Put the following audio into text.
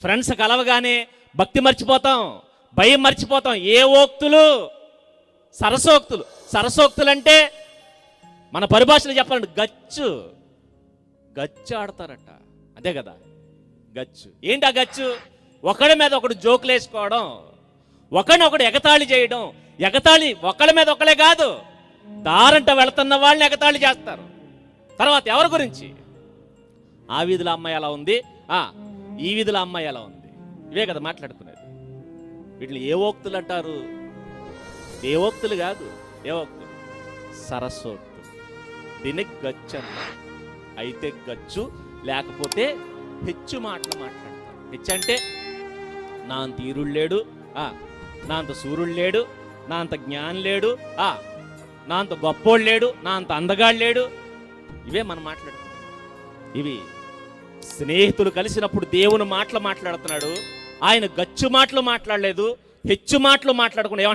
Friends కలవగానే భక్తి మర్చిపోతాం, భయం మర్చిపోతాం. ఏ ఓక్తులు? సరసోక్తులు. సరసోక్తులు అంటే మన పరిభాషలో చెప్పాలంటే గచ్చు. గచ్చు ఆడతారట, అదే కదా గచ్చు. ఏంటి ఆ గచ్చు? ఒకడి మీద ఒకడు జోకులు వేసుకోవడం, ఒకడినొకడు ఎగతాళి చేయడం. ఎగతాళి ఒకళ్ళ మీద ఒకళ్ళే కాదు, దారంట వెళుతున్న వాళ్ళని ఎగతాళి చేస్తారు. తర్వాత ఎవరి గురించి? ఆ వీధిలో అమ్మాయి ఎలా ఉంది, ఈ వీధిలో అమ్మాయి ఎలా ఉంది, ఇవే కదా మాట్లాడుకునేది. వీటిని ఏ ఓక్తులు అంటారు? ఏ ఓక్తులు కాదు, ఏ ఓక్తులు? సరస్సోక్తులు. దీనికి గచ్చు అన్నారు. అయితే గచ్చు, లేకపోతే హెచ్చు మాటలు మాట్లాడతారు. హెచ్చు అంటే నా అంత ఈరుడు లేడు, నా అంత సూర్యుడు లేడు, నా అంత జ్ఞానం లేడు, నా అంత గొప్పోడు లేడు, నా అంత అందగాడు లేడు. ఇవే మనం మాట్లాడుతున్నాం. ఇవి స్నేహితులు కలిసినప్పుడు దేవుని మాటలు మాట్లాడుతున్నాడు. ఆయన గచ్చు మాటలు మాట్లాడలేదు, హెచ్చు మాటలు మాట్లాడకుండా ఏమంటారు?